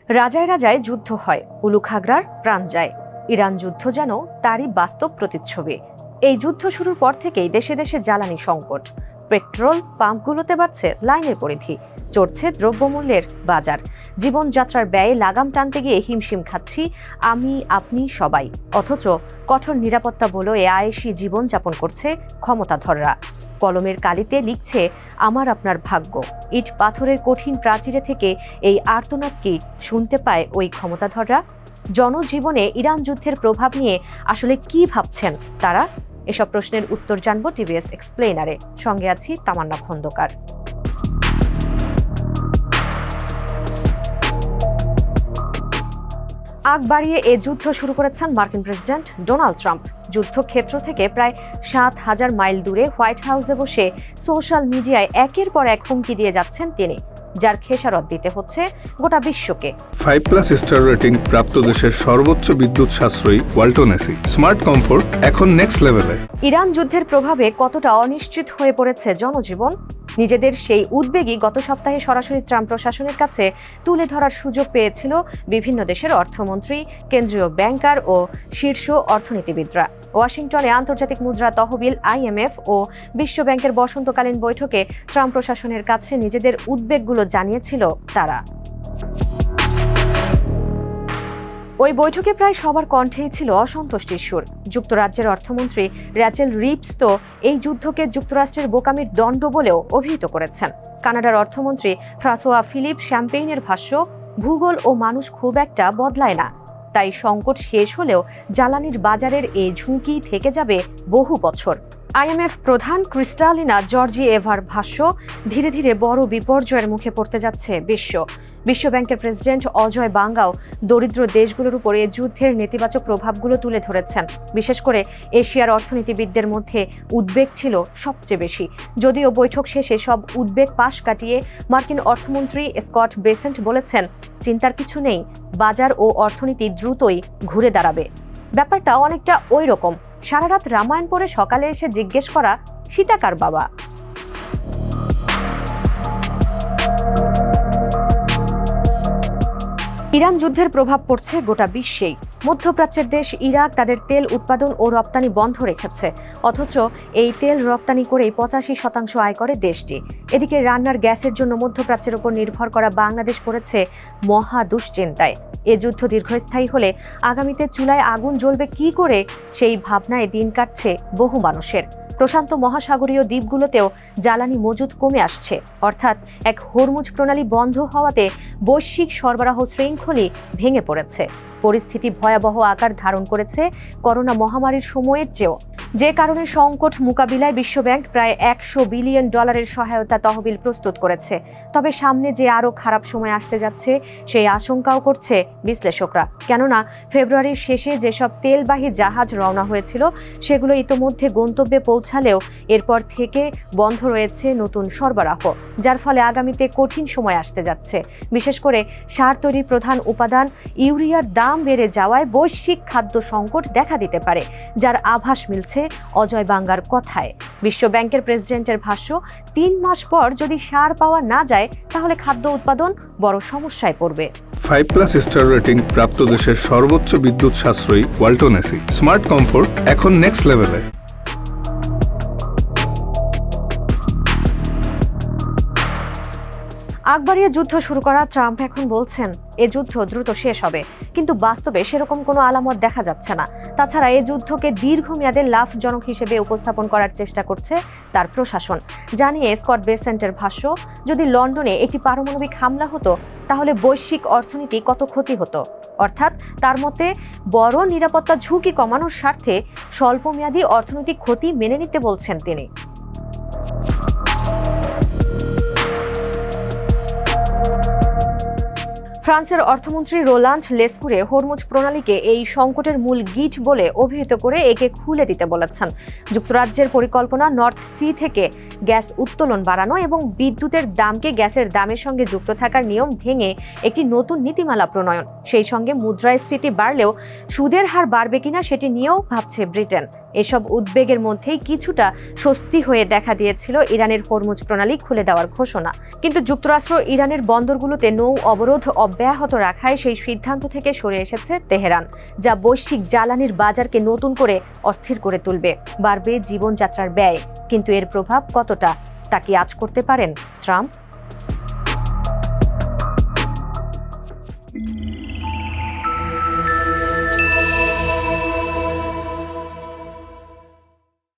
রাজায় রাজায় যুদ্ধ হয়, উলুখাগড়ার প্রাণ যায়। ইরান যুদ্ধ যেন তারই বাস্তব প্রতিচ্ছবি। এই যুদ্ধ শুরুর পর থেকেই দেশে দেশে জ্বালানি সংকট, পেট্রোল পাম্পগুলোতে বাড়ছে লাইনের পরিধি, চড়ছে দ্রব্যমূল্যের বাজার। জীবনযাত্রার ব্যয়ে লাগাম টানতে গিয়ে হিমশিম খাচ্ছি আমি, আপনি, সবাই। অথচ কঠোর নিরাপত্তা বলয়ে আয়েশি জীবনযাপন করছে ক্ষমতাধররা। কলমের কালিতে লিখছে আমার আপনার ভাগ্য। ইট পাথরের কঠিন প্রাচীরে থেকে এই আর্তনাদ কি শুনতে পায় ওই ক্ষমতাধররা? জনজীবনে ইরান যুদ্ধের প্রভাব নিয়ে আসলে কি ভাবছেন তারা? এসব প্রশ্নের উত্তর জানবো টিভিএস এক্সপ্লেইনারে। সঙ্গে আছি তামান্না খন্দকার। আগ বাড়িয়ে এ যুদ্ধ শুরু করেছেন মার্কিন প্রেসিডেন্ট ডোনাল্ড ট্রাম্প। যুদ্ধক্ষেত্র থেকে প্রায় ৭,০০০ মাইল দূরে হোয়াইট হাউসে বসে সোশ্যাল মিডিয়ায় একের পর এক হুমকি দিয়ে যাচ্ছেন তিনি, যার খেসারত দিতে হচ্ছে গোটা বিশ্বকে। 5+ স্টার রেটিং প্রাপ্ত দেশের সর্বোচ্চ বিদ্যুৎ সাশ্রয়ী ওয়ালটন এসি স্মার্ট কমফোর্ট এখন নেক্সট লেভেলে। ইরান যুদ্ধের প্রভাবে কতটা অনিশ্চিত হয়ে পড়েছে জনজীবন, নিজেদের সেই উদ্বেগই গত সপ্তাহে সরাসরি ট্রাম্প প্রশাসনের কাছে তুলে ধরার সুযোগ পেয়েছিল বিভিন্ন দেশের অর্থমন্ত্রী, কেন্দ্রীয় ব্যাংকার ও শীর্ষ অর্থনীতিবিদরা। ওয়াশিংটনে আন্তর্জাতিক মুদ্রা তহবিল IMF ও বিশ্ব ব্যাংকের বসন্তকালীন বৈঠকে ট্রাম্প প্রশাসনের কাছে নিজেদের উদ্বেগগুলো জানিয়েছিল তারা। ওই বৈঠকে প্রায় সবার কণ্ঠেই ছিল অসন্তুষ্টির সুর। যুক্তরাজ্যের অর্থমন্ত্রী র্যাচেল রিভস তো এই যুদ্ধকে যুক্তরাষ্ট্রের বোকামির দণ্ড বলেও অভিহিত করেছেন। কানাডার অর্থমন্ত্রী ফ্রাঁসোয়া ফিলিপ শ্যাম্পেইনের ভাষ্য, ভূগোল ও মানুষ খুব একটা বদলায় না, তাই সংকট শেষ হলেও জ্বালানির বাজারের এই ঝুঁকি থেকে যাবে বহু বছর। IMF প্রধান ক্রিস্টালিনা জর্জিয়েভার ভাষ্য, ধীরে ধীরে বড় বিপর্যয়ের মুখে পড়তে যাচ্ছে বিশ্ব ব্যাংকের প্রেসিডেন্ট অজয় বাঙ্গাও দরিদ্র দেশগুলোর উপর এই যুদ্ধের নেতিবাচক প্রভাবগুলো তুলে ধরেছেন। বিশেষ করে এশিয়ার অর্থনীতিবিদদের মধ্যে উদ্বেগ ছিল সবচেয়ে বেশি। যদিও বৈঠক শেষে সব উদ্বেগ পাশ কাটিয়ে মার্কিন অর্থমন্ত্রী স্কট বেসেন্ট বলেছেন, চিন্তার কিছু নেই, বাজার ও অর্থনীতি দ্রুতই ঘুরে দাঁড়াবে। ব্যাপারটা অনেকটা ওই রকম সারা রাত রামায়ণ পড়ে সকালে এসে জিজ্ঞেস করা সীতাকার বাবা। ইরান যুদ্ধের প্রভাব পড়ছে গোটা বিশ্বেই। মধ্যপ্রাচ্যের দেশ ইরাক তাদের তেল উৎপাদন ও রপ্তানি বন্ধ রেখেছে, অথচ এই তেল রপ্তানি করেই 85% আয় করে দেশটি। এদিকে রান্নার গ্যাসের জন্য মধ্যপ্রাচ্যের উপর নির্ভর করা বাংলাদেশ পড়েছে মহা দুশ্চিন্তায়। এ যুদ্ধ দীর্ঘস্থায়ী হলে আগামীতে চুলায় আগুন জ্বলবে কি করে, সেই ভাবনায় দিন কাটছে বহু মানুষের। প্রশান্ত মহাসাগরীয় দ্বীপগুলোতেও জ্বালানি মজুদ কমে আসছে, অর্থাৎ এক হরমুজ প্রণালী বন্ধ হওয়াতে বৈশ্বিক সরবরাহ শৃঙ্খলই ভেঙে পড়েছে। পরিস্থিতি ভয়াবহ আকার ধারণ করেছে করোনা মহামারীর সময়ের চেয়েও, যে কারণে সংকট মোকাবিলায় বিশ্বব্যাংক প্রায় $100 বিলিয়ন সহায়তা তহবিল প্রস্তুত করেছে। তবে সামনে যে আরও খারাপ সময় আসতে যাচ্ছে সেই আশঙ্কাও করছে বিশ্লেষকরা। কেননা ফেব্রুয়ারির শেষে যেসব তেলবাহী জাহাজ রওনা হয়েছিল সেগুলো ইতোমধ্যে গন্তব্যে পৌঁছালেও এরপর থেকে বন্ধ রয়েছে নতুন সরবরাহ, যার ফলে আগামীতে কঠিন সময় আসতে যাচ্ছে। বিশেষ করে সার তৈরির প্রধান উপাদান ইউরিয়ার দাম বেড়ে যাওয়ায় বৈশ্বিক খাদ্য সংকট দেখা দিতে পারে, যার আভাস মিলছে অজয় বাঙ্গার কথায়। বিশ্ব ব্যাংকের প্রেসিডেন্টের ভাষ্য, 3 মাস পর যদি সার পাওয়া না যায় তাহলে খাদ্য উৎপাদন বড় সমস্যায় পড়বে। 5+ স্টার রেটিং প্রাপ্ত দেশের সর্বোচ্চ বিদ্যুৎ সাশ্রয়ী ওয়ালটন এসি স্মার্ট কমফোর্ট এখন নেক্সট লেভেলে। আগ বাড়িয়ে যুদ্ধ শুরু করা ট্রাম্প এখন বলছেন এ যুদ্ধ দ্রুত শেষ হবে, কিন্তু বাস্তবে সেরকম কোনো আলামত দেখা যাচ্ছে না। তাছাড়া এ যুদ্ধকে দীর্ঘমেয়াদে লাভজনক হিসেবে উপস্থাপন করার চেষ্টা করছে তার প্রশাসন। জানিয়ে স্কট বেসেন্টের ভাষ্য, যদি লন্ডনে একটি পারমাণবিক হামলা হতো তাহলে বৈশ্বিক অর্থনীতি কত ক্ষতি হতো। অর্থাৎ তার মতে বড় নিরাপত্তা ঝুঁকি কমানোর স্বার্থে স্বল্পমেয়াদী অর্থনৈতিক ক্ষতি মেনে নিতে বলছেন তিনি। ফ্রান্সের অর্থমন্ত্রী রোলান্ড লেসকুরে হরমুজ প্রণালীকে এই সংকটের মূল গিট বলে অভিহিত করে একে খুলে দিতে বলেছেন। যুক্তরাজ্যের পরিকল্পনা নর্থ সি থেকে গ্যাস উত্তোলন বাড়ানো এবং বিদ্যুতের দামকে গ্যাসের দামের সঙ্গে যুক্ত থাকার নিয়ম ভেঙে একটি নতুন নীতিমালা প্রণয়ন। সেই সঙ্গে মুদ্রাস্ফীতি বাড়লেও সুদের হার বাড়বে কিনা সেটি নিয়েও ভাবছে ব্রিটেন। এসব উদ্বেগের মধ্যেই কিছুটা স্বস্তি হয়ে দেখা দিয়েছিল ইরানের হরমুজ প্রণালী খুলে দেওয়ার ঘোষণা। কিন্তু যুক্তরাষ্ট্র ইরানের বন্দরগুলোতে নৌ অবরোধ অব্যাহত রাখায় সেই সিদ্ধান্ত থেকে সরে এসেছে তেহরান, যা বৈশ্বিক জ্বালানির বাজারকে নতুন করে অস্থির করে তুলবে। বাড়বে জীবনযাত্রার ব্যয়, কিন্তু এর প্রভাব কতটা তা কি আঁচ করতে পারেন ট্রাম্প?